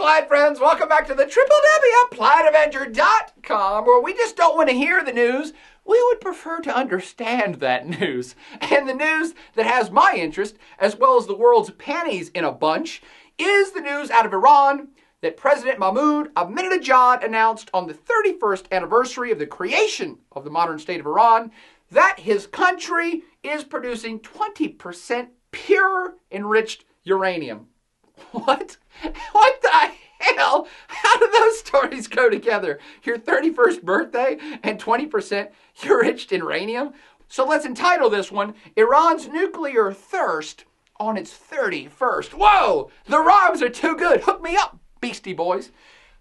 Plaid friends? Welcome back to the www.plaidavenger.com, where we just don't want to hear the news. We would prefer to understand that news. And the news that has my interest, as well as the world's panties in a bunch, is the news out of Iran that President Mahmoud Ahmadinejad announced on the 31st anniversary of the creation of the modern state of Iran that his country is producing 20% pure enriched uranium. What? What the hell? How do those stories go together? Your 31st birthday and 20% enriched uranium? So let's entitle this one, Iran's Nuclear Thirst on its 31st. Whoa! The rhymes are too good. Hook me up, Beastie Boys.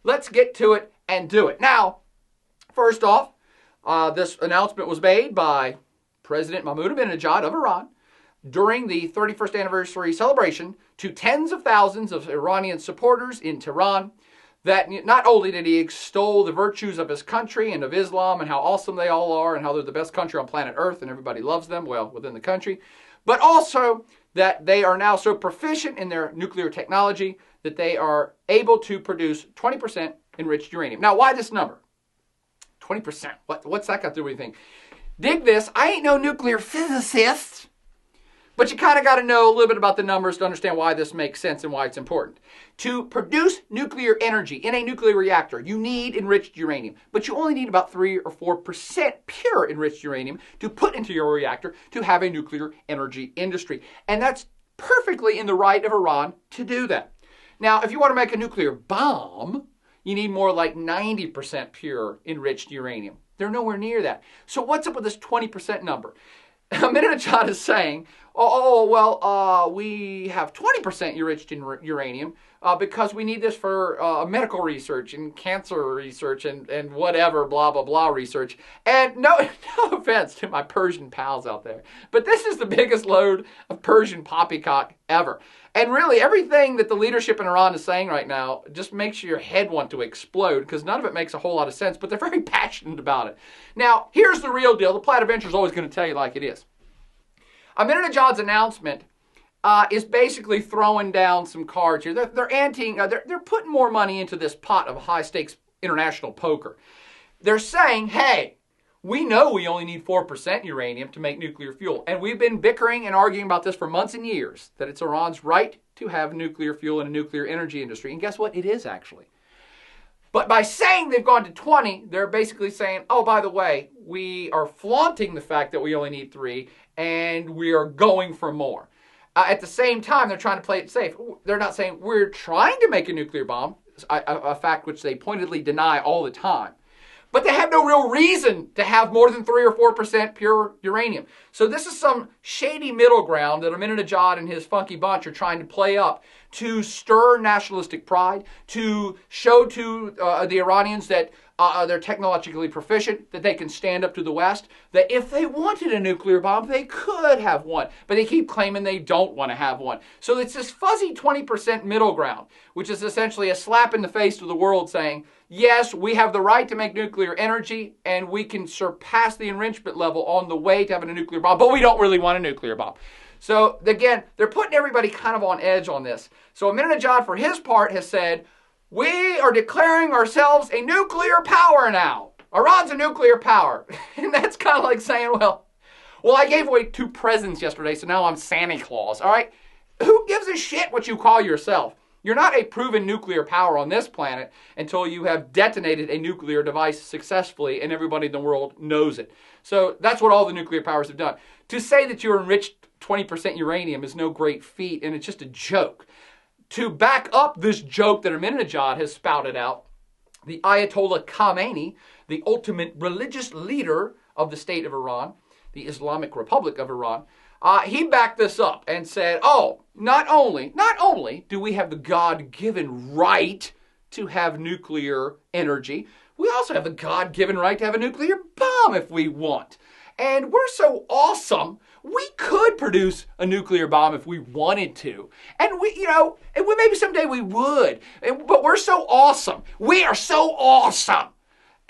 Let's get to it and do it. Now, first off, this announcement was made by President Mahmoud Ahmadinejad of Iran during the 31st anniversary celebration to tens of thousands of Iranian supporters in Tehran, that not only did he extol the virtues of his country and of Islam and how awesome they all are and how they're the best country on planet Earth and everybody loves them, well, within the country, but also that they are now so proficient in their nuclear technology that they are able to produce 20% enriched uranium. Now, why this number? 20%. What's that got to do with anything? Dig this. I ain't no nuclear physicist, but you kind of got to know a little bit about the numbers to understand why this makes sense and why it's important. To produce nuclear energy in a nuclear reactor, you need enriched uranium, but you only need about 3 or 4% pure enriched uranium to put into your reactor to have a nuclear energy industry. And that's perfectly in the right of Iran to do that. Now, if you want to make a nuclear bomb, you need more like 90% pure enriched uranium. They're nowhere near that. So what's up with this 20% number? Ahmadinejad is saying, we have 20% enriched in uranium because we need this for medical research and cancer research and whatever, blah, blah, blah research. And no offense to my Persian pals out there, but this is the biggest load of Persian poppycock ever. And really, everything that the leadership in Iran is saying right now just makes your head want to explode because none of it makes a whole lot of sense, but they're very passionate about it. Now, here's the real deal. The Plaid Avenger is always going to tell you like it is. Ahmadinejad's announcement is basically throwing down some cards here. They're putting more money into this pot of high-stakes international poker. They're saying, hey, we know we only need 4% uranium to make nuclear fuel. And we've been bickering and arguing about this for months and years, that it's Iran's right to have nuclear fuel and a nuclear energy industry. And guess what? It is actually. But by saying they've gone to 20, they're basically saying, oh, by the way, we are flaunting the fact that we only need 3, and we are going for more. At the same time, they're trying to play it safe. They're not saying we're trying to make a nuclear bomb, a fact which they pointedly deny all the time. But they have no real reason to have more than 3 or 4% pure uranium. So this is some shady middle ground that Ahmadinejad and his funky bunch are trying to play up to stir nationalistic pride, to show to the Iranians that they're technologically proficient, that they can stand up to the West, that if they wanted a nuclear bomb, they could have one. But they keep claiming they don't want to have one. So it's this fuzzy 20% middle ground, which is essentially a slap in the face to the world saying, yes, we have the right to make nuclear energy, and we can surpass the enrichment level on the way to having a nuclear bomb, but we don't really want a nuclear bomb. So again, they're putting everybody kind of on edge on this. So Ahmadinejad, for his part, has said, we are declaring ourselves a nuclear power now. Iran's a nuclear power. And that's kind of like saying, well, I gave away 2 presents yesterday, so now I'm Santa Claus. All right? Who gives a shit what you call yourself? You're not a proven nuclear power on this planet until you have detonated a nuclear device successfully and everybody in the world knows it. So that's what all the nuclear powers have done. To say that you're enriched 20% uranium is no great feat, and it's just a joke. To back up this joke that Ahmadinejad has spouted out, the Ayatollah Khamenei, the ultimate religious leader of the state of Iran, the Islamic Republic of Iran, he backed this up and said, oh, not only do we have the God-given right to have nuclear energy, we also have the God-given right to have a nuclear bomb if we want. And we're so awesome, we could produce a nuclear bomb if we wanted to. And maybe someday we would. But we're so awesome. We are so awesome.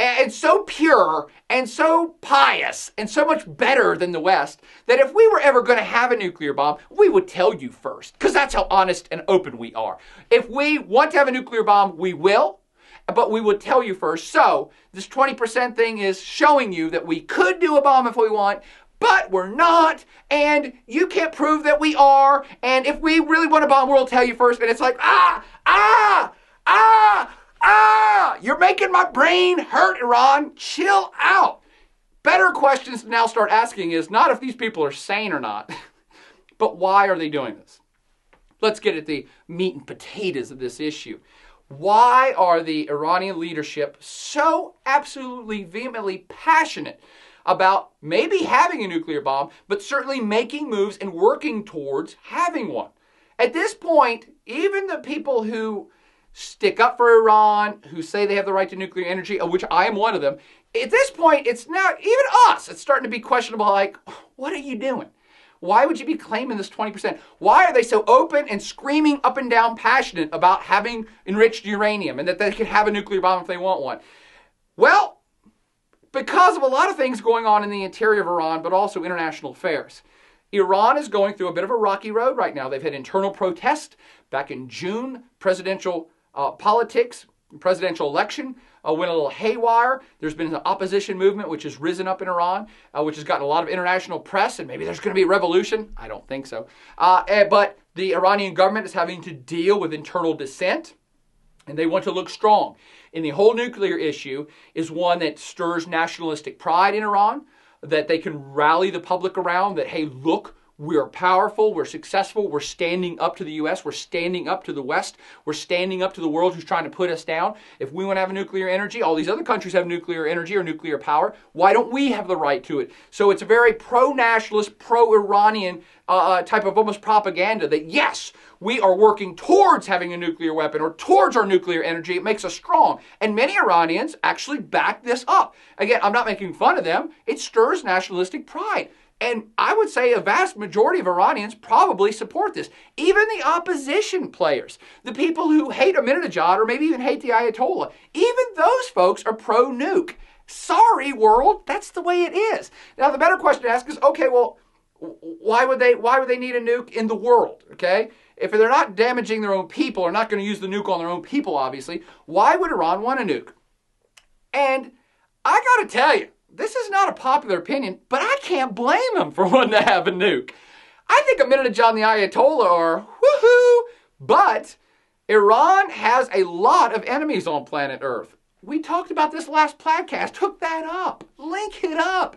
and so pure and so pious and so much better than the West that if we were ever going to have a nuclear bomb, we would tell you first, because that's how honest and open we are. If we want to have a nuclear bomb, we will, but we would tell you first. So this 20% thing is showing you that we could do a bomb if we want, but we're not, and you can't prove that we are, and if we really want a bomb, we'll tell you first. And it's like, you're making my brain hurt, Iran. Chill out. Better questions to now start asking is not if these people are sane or not, but why are they doing this? Let's get at the meat and potatoes of this issue. Why are the Iranian leadership so absolutely vehemently passionate about maybe having a nuclear bomb, but certainly making moves and working towards having one? At this point, even the people who stick up for Iran, who say they have the right to nuclear energy, of which I am one of them, at this point, it's now, even us, it's starting to be questionable, like, what are you doing? Why would you be claiming this 20%? Why are they so open and screaming up and down passionate about having enriched uranium and that they can have a nuclear bomb if they want one? Well, because of a lot of things going on in the interior of Iran, but also international affairs. Iran is going through a bit of a rocky road right now. They've had internal protest. Back in June, presidential politics, presidential election went a little haywire. There's been an opposition movement which has risen up in Iran, which has gotten a lot of international press, and maybe there's going to be a revolution. I don't think so. But the Iranian government is having to deal with internal dissent, and they want to look strong. And the whole nuclear issue is one that stirs nationalistic pride in Iran, that they can rally the public around, that, hey, look, we're powerful, we're successful, we're standing up to the U.S., we're standing up to the West, we're standing up to the world who's trying to put us down. If we want to have nuclear energy, all these other countries have nuclear energy or nuclear power, why don't we have the right to it? So it's a very pro-nationalist, pro-Iranian type of almost propaganda that, yes, we are working towards having a nuclear weapon or towards our nuclear energy. It makes us strong. And many Iranians actually back this up. Again, I'm not making fun of them. It stirs nationalistic pride. And I would say a vast majority of Iranians probably support this. Even the opposition players, the people who hate Ahmadinejad or maybe even hate the Ayatollah, even those folks are pro-nuke. Sorry, world, that's the way it is. Now, the better question to ask is, okay, well, why would they need a nuke in the world, okay? If they're not damaging their own people or not going to use the nuke on their own people, obviously, why would Iran want a nuke? And I got to tell you, this is not a popular opinion, but I can't blame them for wanting to have a nuke. I think Ahmadinejad and the Ayatollah are woohoo, but Iran has a lot of enemies on planet Earth. We talked about this last podcast. Hook that up. Link it up.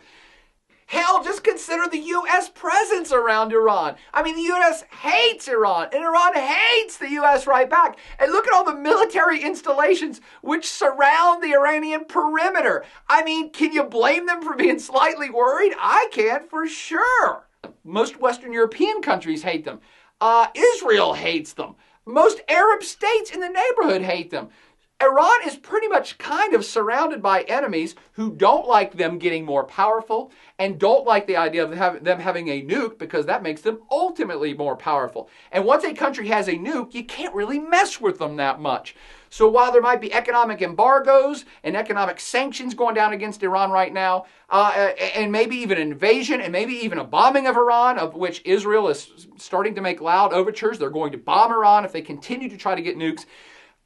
Hell, just consider the U.S. presence around Iran. I mean, the U.S. hates Iran, and Iran hates the U.S. right back. And look at all the military installations which surround the Iranian perimeter. I mean, can you blame them for being slightly worried? I can for sure. Most Western European countries hate them. Israel hates them. Most Arab states in the neighborhood hate them. Iran is pretty much kind of surrounded by enemies who don't like them getting more powerful and don't like the idea of them having a nuke because that makes them ultimately more powerful. And once a country has a nuke, you can't really mess with them that much. So while there might be economic embargoes and economic sanctions going down against Iran right now, and maybe even an invasion and maybe even a bombing of Iran, of which Israel is starting to make loud overtures, they're going to bomb Iran if they continue to try to get nukes.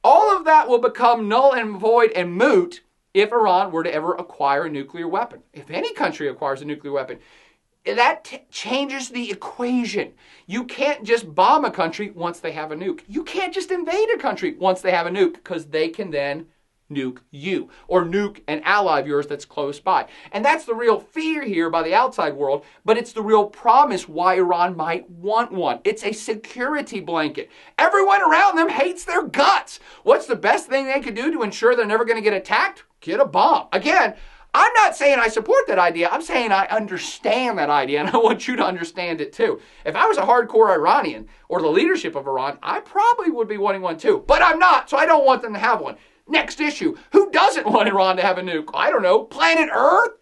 All of that will become null and void and moot if Iran were to ever acquire a nuclear weapon. If any country acquires a nuclear weapon, that changes the equation. You can't just bomb a country once they have a nuke. You can't just invade a country once they have a nuke, because they can then nuke you or nuke an ally of yours that's close by. And that's the real fear here by the outside world, but it's the real promise why Iran might want one. It's a security blanket. Everyone around them hates their guts. What's the best thing they could do to ensure they're never going to get attacked? Get a bomb. Again, I'm not saying I support that idea. I'm saying I understand that idea, and I want you to understand it too. If I was a hardcore Iranian or the leadership of Iran, I probably would be wanting one too. But I'm not, so I don't want them to have one. Next issue. Who doesn't want Iran to have a nuke? I don't know. Planet Earth?